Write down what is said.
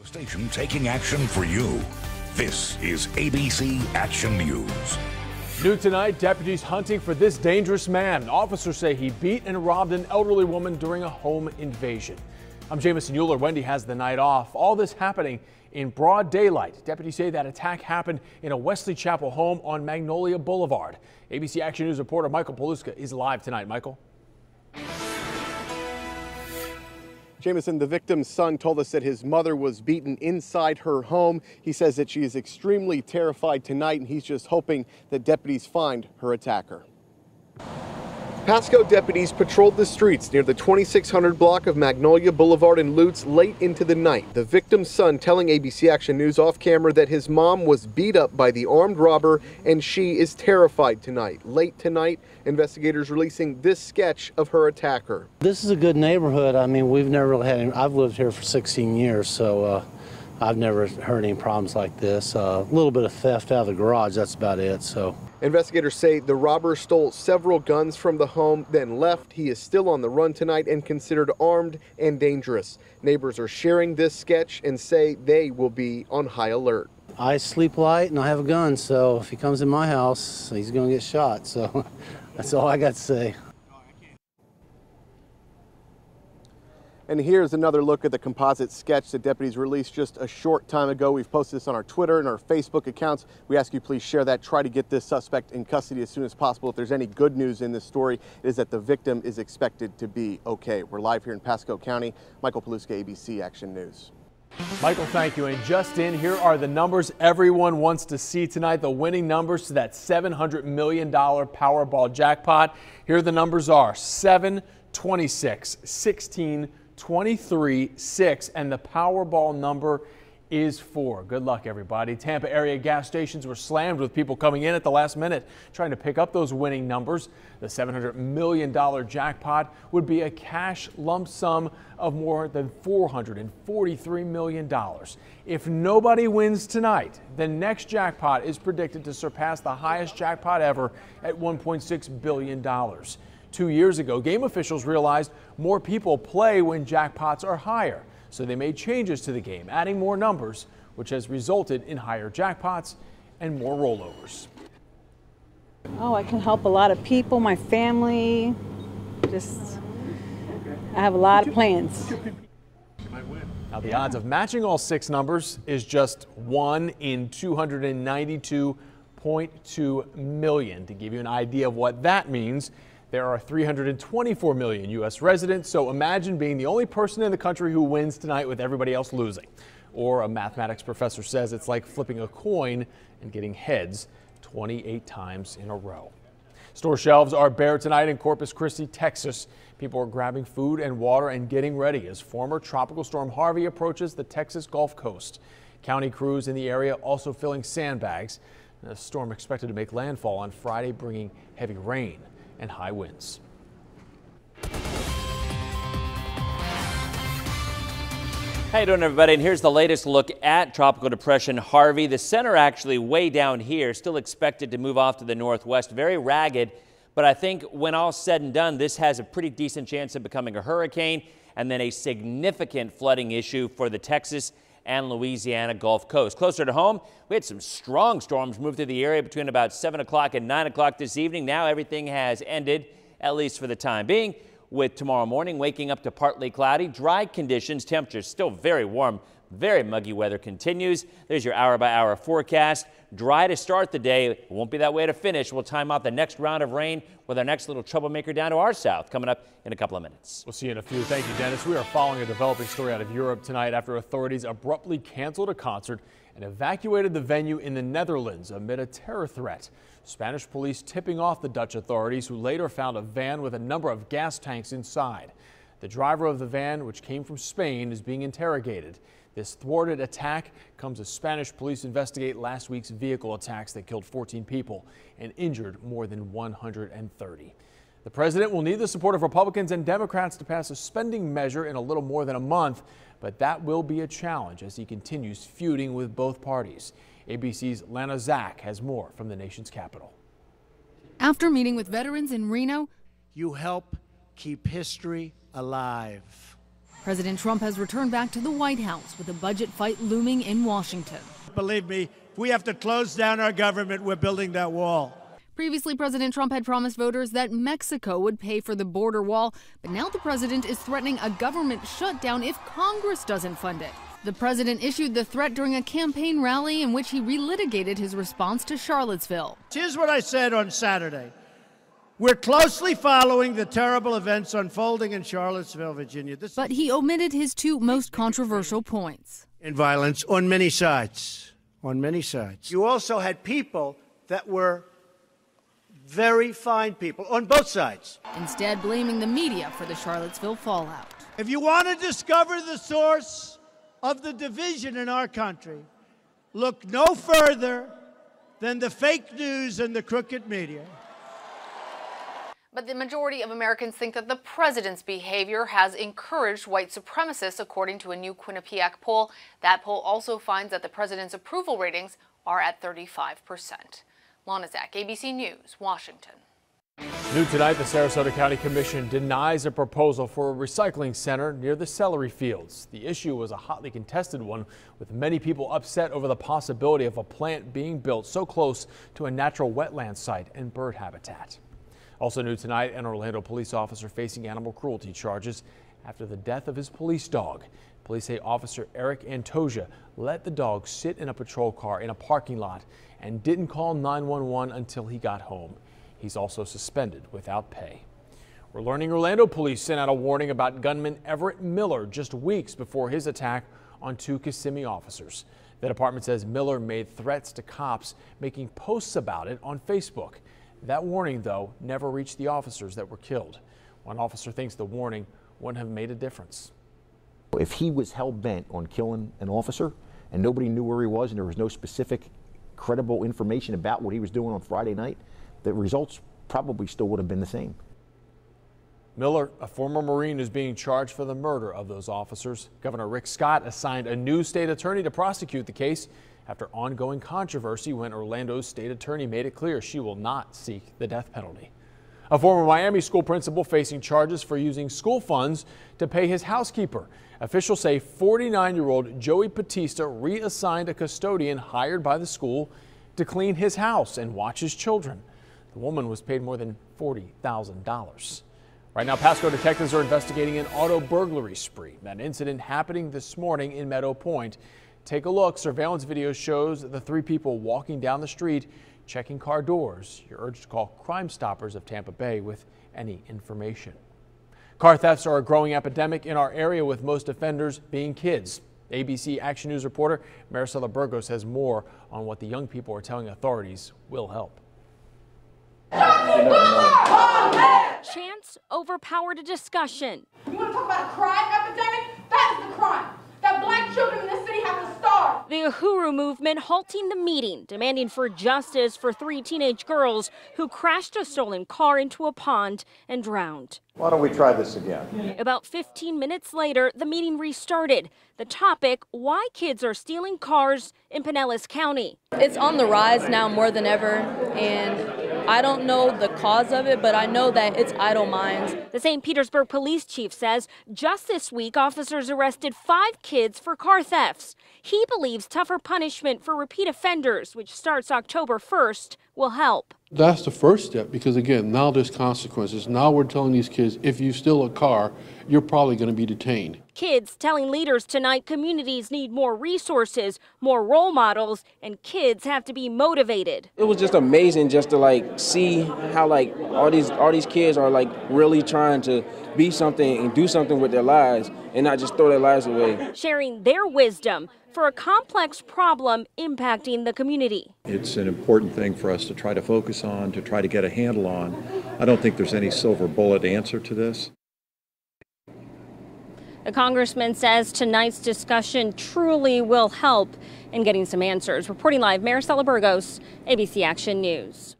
Station taking action for you. This is ABC Action News. New tonight, deputies hunting for this dangerous man. Officers say he beat and robbed an elderly woman during a home invasion. I'm Jamison Euler. Wendy has the night off. All this happening in broad daylight. Deputies say that attack happened in a Wesley Chapel home on Magnolia Boulevard. ABC Action News reporter Michael Paluska is live tonight. Michael. Jamison, the victim's son told us that his mother was beaten inside her home. He says that she is extremely terrified tonight, and he's just hoping that deputies find her attacker. Pasco deputies patrolled the streets near the 2600 block of Magnolia Boulevard in Lutz late into the night. The victim's son telling ABC Action News off camera that his mom was beat up by the armed robber and she is terrified tonight. Late tonight, investigators releasing this sketch of her attacker. This is a good neighborhood. I mean, we've never really had any, I've lived here for 16 years, so I've never heard any problems like this. A little bit of theft out of the garage, that's about it. So. Investigators say the robber stole several guns from the home, then left. He is still on the run tonight and considered armed and dangerous. Neighbors are sharing this sketch and say they will be on high alert. I sleep light and I have a gun, so if he comes in my house, he's going to get shot. So that's all I got to say. And here's another look at the composite sketch that deputies released just a short time ago. We've posted this on our Twitter and our Facebook accounts. We ask you please share that. Try to get this suspect in custody as soon as possible. If there's any good news in this story, it is that the victim is expected to be okay. We're live here in Pasco County. Michael Paluska, ABC Action News. Michael, thank you. And just in, here are the numbers everyone wants to see tonight. The winning numbers to that $700 million Powerball jackpot. Here the numbers are 7, 26, 16, 23, 6, and the Powerball number is 4. Good luck, everybody. Tampa area gas stations were slammed with people coming in at the last minute trying to pick up those winning numbers. The $700 million jackpot would be a cash lump sum of more than $443 million. If nobody wins tonight, the next jackpot is predicted to surpass the highest jackpot ever at $1.6 billion. 2 years ago, game officials realized more people play when jackpots are higher, so they made changes to the game, adding more numbers, which has resulted in higher jackpots and more rollovers. Oh, I can help a lot of people, my family. I have a lot of plans. Now, the odds of matching all 6 numbers is just 1 in 292.2 million. To give you an idea of what that means, there are 324 million U.S. residents, so imagine being the only person in the country who wins tonight with everybody else losing. Or a mathematics professor says it's like flipping a coin and getting heads 28 times in a row. Store shelves are bare tonight in Corpus Christi, Texas. People are grabbing food and water and getting ready as former Tropical Storm Harvey approaches the Texas Gulf Coast. County crews in the area also filling sandbags. The storm expected to make landfall on Friday, bringing heavy rain and high winds. How you doing, everybody? And here's the latest look at Tropical Depression Harvey. The center actually way down here, still expected to move off to the northwest. Very ragged, but I think when all said and done, this has a pretty decent chance of becoming a hurricane and then a significant flooding issue for the Texas and Louisiana Gulf Coast. Closer to home, we had some strong storms move through the area between about 7 o'clock and 9 o'clock this evening. Now everything has ended, at least for the time being, with tomorrow morning waking up to partly cloudy, dry conditions, temperatures still very warm, very muggy weather continues. There's your hour-by-hour forecast. Dry to start the day. It won't be that way to finish. We'll time out the next round of rain with our next little troublemaker down to our south coming up in a couple of minutes. We'll see you in a few. Thank you, Dennis. We are following a developing story out of Europe tonight after authorities abruptly canceled a concert and evacuated the venue in the Netherlands amid a terror threat. Spanish police tipping off the Dutch authorities, who later found a van with a number of gas tanks inside. The driver of the van, which came from Spain, is being interrogated. This thwarted attack comes as Spanish police investigate last week's vehicle attacks that killed 14 people and injured more than 130. The president will need the support of Republicans and Democrats to pass a spending measure in a little more than a month, but that will be a challenge as he continues feuding with both parties. ABC's Lana Zach has more from the nation's capital. After meeting with veterans in Reno, you help keep history alive. President Trump has returned back to the White House with a budget fight looming in Washington. Believe me, if we have to close down our government, we're building that wall. Previously, President Trump had promised voters that Mexico would pay for the border wall, but now the president is threatening a government shutdown if Congress doesn't fund it. The president issued the threat during a campaign rally in which he relitigated his response to Charlottesville. Here's what I said on Saturday. We're closely following the terrible events unfolding in Charlottesville, Virginia. But he omitted his two most controversial points. In violence on many sides. On many sides. You also had people that were very fine people on both sides. Instead, blaming the media for the Charlottesville fallout. If you want to discover the source of the division in our country, look no further than the fake news and the crooked media. But the majority of Americans think that the president's behavior has encouraged white supremacists, according to a new Quinnipiac poll. That poll also finds that the president's approval ratings are at 35%. Lana Zach, ABC News, Washington. New tonight, the Sarasota County Commission denies a proposal for a recycling center near the celery fields. The issue was a hotly contested one, with many people upset over the possibility of a plant being built so close to a natural wetland site and bird habitat. Also new tonight, an Orlando police officer facing animal cruelty charges after the death of his police dog. Police say Officer Eric Antosia let the dog sit in a patrol car in a parking lot and didn't call 911 until he got home. He's also suspended without pay. We're learning Orlando police sent out a warning about gunman Everett Miller just weeks before his attack on two Kissimmee officers. The department says Miller made threats to cops, making posts about it on Facebook. That warning, though, never reached the officers that were killed. One officer thinks the warning wouldn't have made a difference. If he was hell-bent on killing an officer and nobody knew where he was and there was no specific credible information about what he was doing on Friday night, the results probably still would have been the same. Miller, a former Marine, is being charged for the murder of those officers. Governor Rick Scott assigned a new state attorney to prosecute the case after ongoing controversy when Orlando's state attorney made it clear she will not seek the death penalty. A former Miami school principal facing charges for using school funds to pay his housekeeper. Officials say 49-year-old Joey Batista reassigned a custodian hired by the school to clean his house and watch his children. The woman was paid more than $40,000. Right now, Pasco detectives are investigating an auto burglary spree. That incident happening this morning in Meadow Point. Take a look. Surveillance video shows the three people walking down the street, checking car doors. You're urged to call Crime Stoppers of Tampa Bay with any information. Car thefts are a growing epidemic in our area, with most offenders being kids. ABC Action News reporter Maricela Burgos has more on what the young people are telling authorities will help. Chance overpowered a discussion. You want to talk about a crime epidemic? That is the crime. That black children in this city have to starve. The Uhuru movement halting the meeting, demanding for justice for 3 teenage girls who crashed a stolen car into a pond and drowned. Why don't we try this again? About 15 minutes later, the meeting restarted. The topic, why kids are stealing cars in Pinellas County. It's on the rise now more than ever, and I don't know the cause of it, but I know that it's idle minds. The St. Petersburg police chief says just this week, officers arrested 5 kids for car thefts. He believes tougher punishment for repeat offenders, which starts October 1st, will help. That's the first step, because again, now there's consequences. Now we're telling these kids, if you steal a car, you're probably going to be detained. Kids telling leaders tonight communities need more resources, more role models, and kids have to be motivated. It was just amazing just to see how all these kids are really trying to be something and do something with their lives and not just throw their lives away. Sharing their wisdom for a complex problem impacting the community. It's an important thing for us to try to focus on, to try to get a handle on. I don't think there's any silver bullet answer to this. The congressman says tonight's discussion truly will help in getting some answers. Reporting live, Maricela Burgos, ABC Action News.